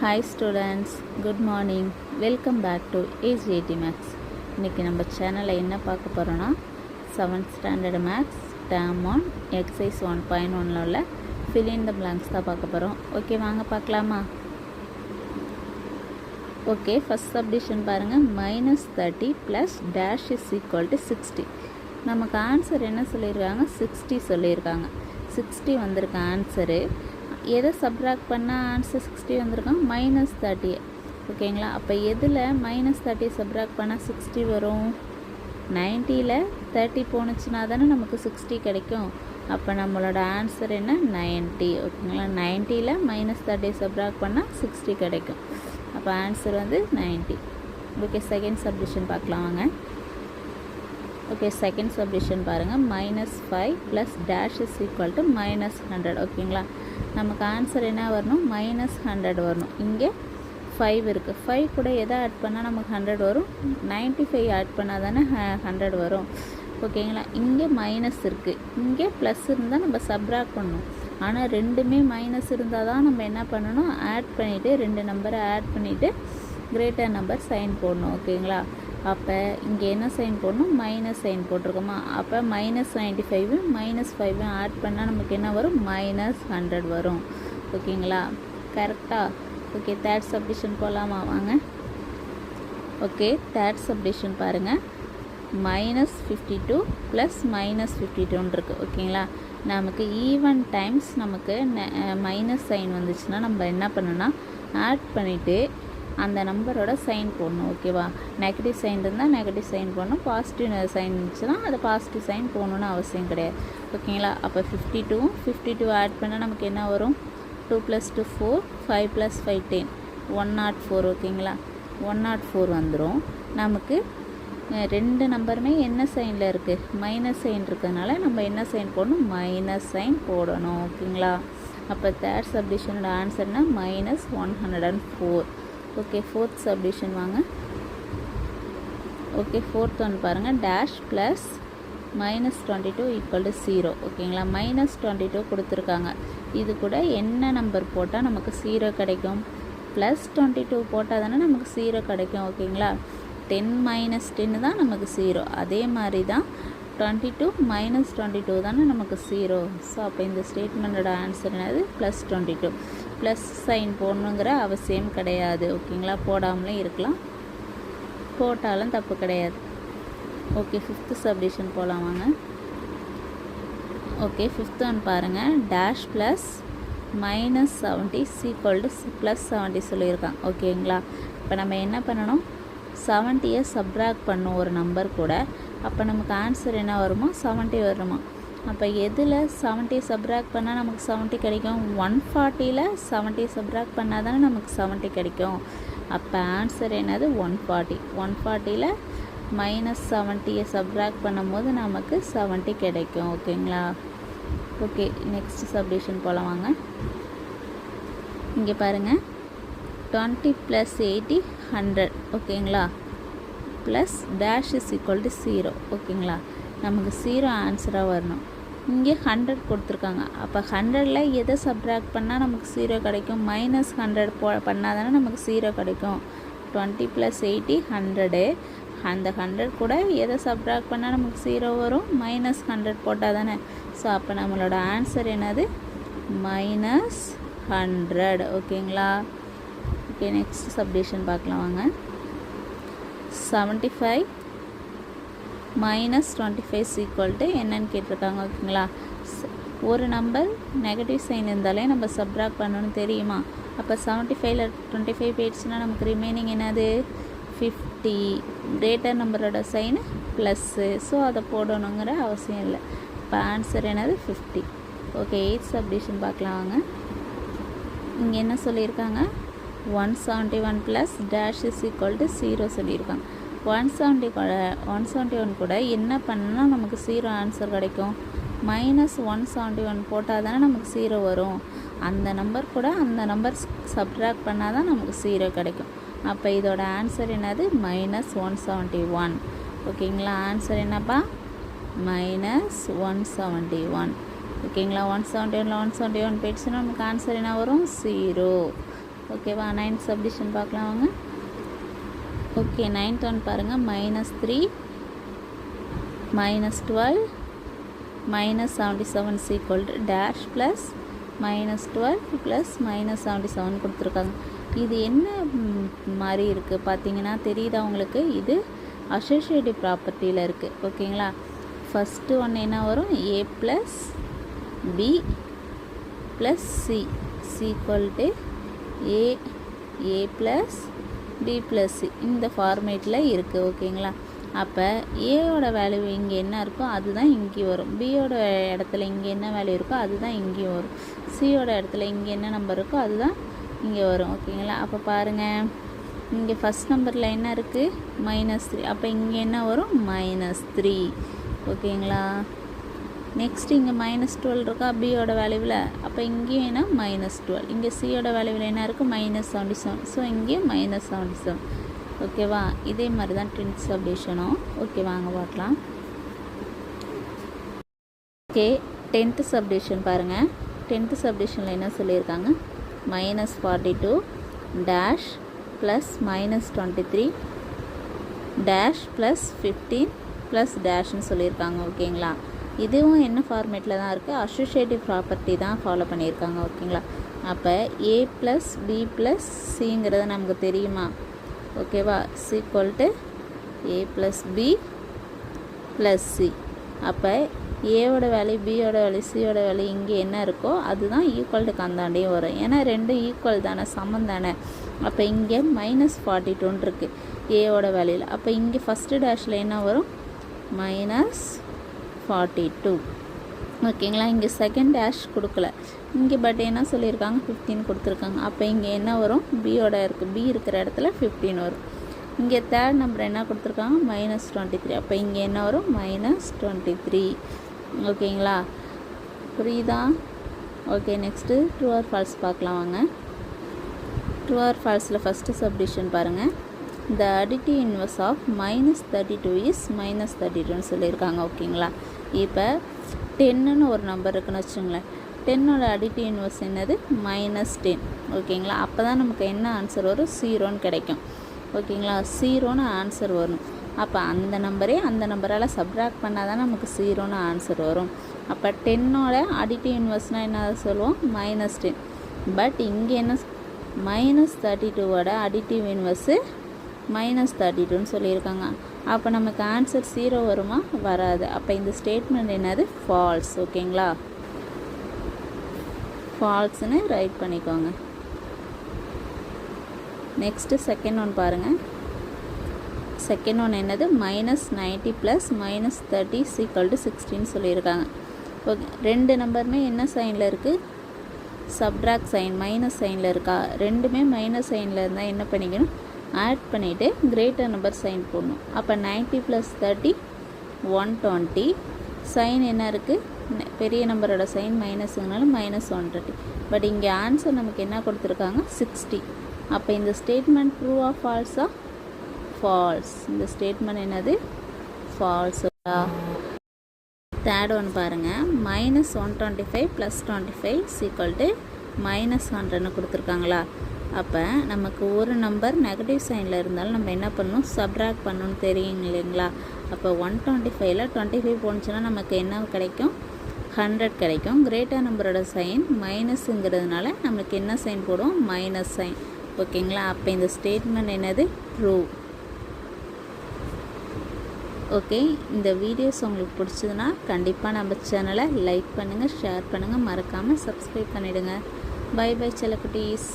Hi students, good morning. Welcome back to AGAT Maths. இன்னைக்கு நம்ம சேனலில் என்ன பார்க்க போகிறோன்னா 7th standard Maths term 1 exercise 1.1ல உள்ள fill in the blanks தான் பார்க்க போகிறோம். ஓகே, வாங்க பார்க்கலாமா? ஓகே, ஃபஸ்ட் சப்டிஷன் பாருங்கள். -30 + dash is equal to 60. நமக்கு ஆன்சர் என்ன சொல்லியிருக்காங்க? 60 சொல்லியிருக்காங்க. 60 வந்திருக்க ஆன்சரு. எதை சப்ராக்ட் பண்ணால் ஆன்சர் 60 வந்திருக்காங்க? -30. ஓகேங்களா? அப்போ எதில் -30 சப்ராக்ட் பண்ணால் 60 வரும்? 90ல் 30 போணுச்சுன்னா தானே நமக்கு 60 கிடைக்கும். அப்போ நம்மளோட ஆன்சர் என்ன? 90. ஓகேங்களா? 90ல் -30 சப்ராக்ட் பண்ணால் 60 கிடைக்கும். அப்போ ஆன்சர் வந்து 90. ஓகே, செகண்ட் சப்டிஷன் பார்க்கலாம் வாங்க. ஓகே, செகண்ட் சப்டிஷன் பாருங்கள். -5 + dash is equal to -100. ஓகேங்களா? நமக்கு ஆன்சர் என்ன வரணும்? -100 வரணும். இங்கே 5 இருக்குது. 5 கூட எதை ஆட் பண்ணால் நமக்கு 100 வரும்? 95 ஆட் பண்ணால் தானே 100 வரும். ஓகேங்களா? இங்கே மைனஸ் இருக்குது, இங்கே ப்ளஸ் இருந்தால் நம்ம சப்ராக்ட் பண்ணணும். ஆனால் ரெண்டுமே மைனஸ் இருந்தால் தான் நம்ம என்ன பண்ணணும்? ஆட் பண்ணிவிட்டு 2 நம்பரை ஆட் பண்ணிவிட்டு கிரேட்டர் நம்பர் சைன் போடணும். ஓகேங்களா? அப்போ இங்கே என்ன சைன் போடணும்? மைனஸ் சைன் போட்டிருக்கோமா? அப்போ -95 -5 ஆட் பண்ணால் நமக்கு என்ன வரும்? -100 வரும். ஓகேங்களா? கரெக்டாக? ஓகே, தேர்ட் சப்டிஷன் போகலாமா வாங்க. ஓகே, தேர்ட் சப்டிஷன் பாருங்கள். -52 + -52 இருக்குது. ஓகேங்களா? நமக்கு ஈவன் டைம்ஸ் நமக்கு மைனஸ் சைன் வந்துச்சுன்னா நம்ம என்ன பண்ணணும்னா ஆட் பண்ணிவிட்டு அந்த நம்பரோட சைன் போடணும். ஓகேவா? நெகட்டிவ் சைன் இருந்தால் நெகட்டிவ் சைன் போடணும், பாசிட்டிவ் சைன் இருந்துச்சுன்னா அது பாசிட்டிவ் சைன் போடணுன்னு அவசியம் கிடையாது. ஓகேங்களா? அப்போ 52 ஆட் பண்ணால் நமக்கு என்ன வரும்? 2 + 2 4, 5 + 5 10, 104. ஓகேங்களா? 104 வந்துடும். நமக்கு 2 நம்பருமே என்ன சைனில் இருக்குது? மைனஸ் சைன் இருக்கிறதுனால நம்ம என்ன சைன் போடணும்? மைனஸ் சைன் போடணும். ஓகேங்களா? அப்போ தேர்ட் சப்டிஷனோட ஆன்சர்னா -104. ஓகே, ஃபோர்த் சப்டிஷன் வாங்க. ஓகே, ஃபோர்த் ஒன் பாருங்கள். Dash plus -22 = 0. ஓகேங்களா? -22 கொடுத்துருக்காங்க. இது கூட என்ன நம்பர் போட்டால் நமக்கு 0 கிடைக்கும்? +22 போட்டால் தானே நமக்கு 0 கிடைக்கும். ஓகேங்களா? 10 - 10 தான் நமக்கு 0. அதே மாதிரி தான் 22 - 22 தானே நமக்கு 0. ஸோ அப்போ இந்த ஸ்டேட்மெண்ட்டோட ஆன்சர் என்னது? +22. ப்ளஸ் சைன் போடணுங்கிற அவசியம் கிடையாது. ஓகேங்களா? போடாமலே இருக்கலாம், போட்டாலும் தப்பு கிடையாது. ஓகே, ஃபிஃப்த்து சப்டிஷன் போகலாம் வாங்க. ஓகே, ஃபிஃப்த் ஒன் பாருங்கள். டேஷ் ப்ளஸ் -70 +70 சொல்லியிருக்காங்க. ஓகேங்களா? இப்போ நம்ம என்ன பண்ணணும்? 70யை சப்ராக்ட் பண்ணும் ஒரு நம்பர் கூட. அப்போ நமக்கு ஆன்சர் என்ன வருமா? 70 வருமா? அப்போ எதில் 70 சப்ராக்ட் பண்ணால் நமக்கு 70 கிடைக்கும்? 140ல் 70 சப்ராக்ட் பண்ணால் தானே நமக்கு 70 கிடைக்கும். அப்போ ஆன்சர் என்னது? 140. 140ல் -70யை சப்ராக்ட் பண்ணும்போது நமக்கு 70 கிடைக்கும். ஓகேங்களா? ஓகே, நெக்ஸ்ட் சப்டிஷன் போகலாம் வாங்க. இங்கே பாருங்கள். 20 + 80 100. ஓகேங்களா? Plus dash is equal to 0. ஓகேங்களா? நமக்கு 0 ஆன்சராக வரணும். இங்கே 100 கொடுத்துருக்காங்க. அப்போ 100ல் எதை சப்ராக்ட் பண்ணால் நமக்கு 0 கிடைக்கும்? -100 பண்ணால் தானே நமக்கு 0 கிடைக்கும். 20 + 80 100. அந்த 100 கூட எதை சப்ராக்ட் பண்ணால் நமக்கு 0 வரும்? -100 போட்டால் தானே. ஸோ அப்போ நம்மளோட ஆன்சர் என்னது? -100. ஓகேங்களா? ஓகே, நெக்ஸ்ட் சப்டிஷன் பார்க்கலாம் வாங்க. 75 -25 என்னன்னு கேட்டிருக்காங்க. ஓகேங்களா? ஒரு நம்பர் நெகட்டிவ் சைன் இருந்தாலே நம்ம சப்ராக்ட் பண்ணணும்னு தெரியுமா? அப்போ 75ல் 25 போயிடுச்சுன்னா நமக்கு ரிமைனிங் என்னது? 50. கிரேட்டர் நம்பரோட சைனு ப்ளஸ்ஸு. ஸோ அதை போடணுங்கிற அவசியம் இல்லை. இப்போ ஆன்சர் என்னது? 50. ஓகே, எயித் சப்டிஷன் பார்க்கலாம் வாங்க. இங்கே என்ன சொல்லியிருக்காங்க? 171 + dash is equal to 0 சொல்லியிருக்காங்க. 171 கூட என்ன பண்ணால் நமக்கு 0 ஆன்சர் கிடைக்கும்? -171 போட்டால் தானே நமக்கு 0 வரும். அந்த நம்பர் கூட அந்த நம்பர் சப்ட்ராக்ட் பண்ணால் தான் நமக்கு 0 கிடைக்கும். அப்போ இதோட ஆன்சர் என்னது? -171. ஓகேங்களா? ஆன்சர் என்னப்பா? -171. ஓகேங்களா? 171ல் 171 போயிடுச்சுன்னா நமக்கு ஆன்சர் என்ன வரும்? 0. ஓகேவா. 9th சப்டிஷன் பார்க்கலாம் வாங்க. ஓகே, 9th ஒன் பாருங்கள். -3 -12 -77 equal to dash plus -12 plus -77 கொடுத்துருக்காங்க. இது என்ன மாதிரி இருக்குது பார்த்தீங்கன்னா தெரியுதா உங்களுக்கு? இது அசோசியேட்டிவ் ப்ராப்பர்ட்டியில் இருக்குது. ஓகேங்களா. ஃபஸ்ட்டு ஒன்று என்ன வரும்? a plus b plus c equal to a plus b plus c இந்த ஃபார்மேட்டில் இருக்குது. ஓகேங்களா. அப்போ ஏயோட வேல்யூ இங்கே என்ன இருக்கோ அதுதான் இங்கே வரும். பியோட இடத்துல இங்கே என்ன வேல்யூ இருக்கோ அதுதான் இங்கேயும் வரும். சியோட இடத்துல இங்கே என்ன நம்பர் இருக்கோ அதுதான் இங்கே வரும். ஓகேங்களா. அப்போ பாருங்கள், இங்கே ஃபஸ்ட் நம்பரில் என்ன இருக்குது? -3. அப்போ இங்கே என்ன வரும்? -3. ஓகேங்களா. நெக்ஸ்ட் இங்கே -12 இருக்கா பியோட வேல்யூவில். அப்போ இங்கேயும் என்ன? -12. இங்கே சியோட வேல்யூவில் என்ன இருக்குது? -77. ஸோ இங்கேயும் -77. ஓகேவா. இதே மாதிரி தான் 10th சப்டிஷனும். ஓகே, வாங்க பார்க்கலாம். ஓகே, 10th சப்டிஷன் பாருங்கள். 10th சப்டிஷனில் என்ன சொல்லியிருக்காங்க? -42 dash plus -23 dash plus 15 plus டேஷ்னு சொல்லியிருக்காங்க. ஓகேங்களா. இதுவும் என்ன ஃபார்மேட்டில் தான் இருக்குது? அசோசியேட்டிவ் ப்ராப்பர்ட்டி தான் ஃபாலோ பண்ணியிருக்காங்க. ஓகேங்களா. அப்போ a ப்ளஸ் b ப்ளஸ் சிங்கிறது நமக்கு தெரியுமா? ஓகேவா. Equal to a plus b plus c. அப்போ ஏவோட வேல்யூ, பியோட வேல்யூ, சியோட வேல்யூ இங்கே என்ன இருக்கோ அதுதான் ஈக்குவல் டு கந்தாண்டியும் வரும். ஏன்னா ரெண்டும் ஈக்குவல் தானே, சமம் தானே. அப்போ இங்கே -42 இருக்குது ஏவோட வேல்யூவில். அப்போ இங்கே ஃபஸ்ட்டு டேஷில் என்ன வரும்? -42. ஓகேங்களா. இங்கே செகண்ட் டேஷ் கொடுக்கல இங்கே, பட் என்ன சொல்லியிருக்காங்க? 15 கொடுத்துருக்காங்க. அப்போ இங்கே என்ன வரும்? பியோட இருக்குது, பி இருக்கிற இடத்துல 15 வரும். இங்கே தேர்ட் நம்பர் என்ன கொடுத்துருக்காங்க? -23. அப்போ இங்கே என்ன வரும்? -23. ஓகேங்களா. புரியுதா? Okay, next true or false பார்க்கலாம் வாங்க. ட்ரூ ஆர் ஃபால்ஸில் ஃபஸ்ட்டு சப்டிஷன் பாருங்கள். The additive inverse of -32 is -32ன்னு சொல்லியிருக்காங்க. ஓகேங்களா. இப்போ 10ன்னு ஒரு நம்பர் இருக்குன்னு வச்சுங்களேன். 10ஓட அடிட்டிவ் இன்வர்ஸ் என்னது? -10. ஓகேங்களா. அப்போ தான் நமக்கு என்ன ஆன்சர் வரும்? 0ன்னு கிடைக்கும். ஓகேங்களா. 0ன்னு ஆன்சர் வரும். அப்போ அந்த நம்பரே அந்த நம்பரால் சப்ராக்ட் பண்ணால் தான் நமக்கு 0ன்னு ஆன்சர் வரும். அப்போ 10ஓட அடிட்டிவ் இன்வர்ஸ்னால் என்ன சொல்லுவோம்? -10. பட் இங்கே என்ன? -32ஓட அடிட்டிவ் இன்வர்ஸு -32ன்னு சொல்லியிருக்காங்க. அப்போ நமக்கு ஆன்சர் 0 வருமா? வராது. அப்போ இந்த ஸ்டேட்மெண்ட் என்னது? ஃபால்ஸ். ஓகேங்களா. ஃபால்ஸ்ன்னு ரைட் பண்ணிக்கோங்க. நெக்ஸ்ட்டு செகண்ட் ஒன் பாருங்கள். செகண்ட் ஒன் என்னது? -90 ப்ளஸ் -30 ஈக்குவல் டு 16 சொல்லியிருக்காங்க. ஓகே, ரெண்டு நம்பருமே என்ன சைனில் இருக்குது? சப்ட்ராக்ட் சைன், மைனஸ் சைனில் இருக்கா? ரெண்டுமே மைனஸ் சைனில் இருந்தால் என்ன பண்ணிக்கணும்? ஆட் பண்ணிவிட்டு கிரேட்டர் நம்பர் சைன் போடணும். அப்போ 90 + 30 120. சைன் என்ன இருக்குது? பெரிய நம்பரோட சைன் மைனஸுங்கனால -130. பட் இங்கே ஆன்சர் நமக்கு என்ன கொடுத்துருக்காங்க? 60. அப்போ இந்த ஸ்டேட்மெண்ட் ட்ரூவா ஃபால்ஸா? ஃபால்ஸ். இந்த ஸ்டேட்மெண்ட் என்னது? ஃபால்ஸா. தேர்ட் ஒன் பாருங்கள். -125 + 25 ஈக்குவல் டு -100ன்னு கொடுத்துருக்காங்களா? அப்போ நமக்கு ஒரு நம்பர் நெகட்டிவ் சைனில் இருந்தாலும் நம்ம என்ன பண்ணணும்? சப்ட்ராக்ட் பண்ணணும்னு தெரியும் இல்லைங்களா? அப்போ 125ல் 25 போணுச்சுன்னா நமக்கு என்ன கிடைக்கும்? 100 கிடைக்கும். கிரேட்டர் நம்பரோட சைன் மைனஸுங்கிறதுனால நமக்கு என்ன சைன் போடுவோம்? Minus sign. ஓகேங்களா. அப்போ இந்த ஸ்டேட்மெண்ட் என்னது? ட்ரூ. ஓகே, இந்த வீடியோஸ் உங்களுக்கு பிடிச்சதுன்னா கண்டிப்பாக நம்ம சேனலை லைக் பண்ணுங்கள், ஷேர் பண்ணுங்கள், மறக்காமல் சப்ஸ்கிரைப் பண்ணிவிடுங்க. Bye bye செல்லக்குட்டீஸ்.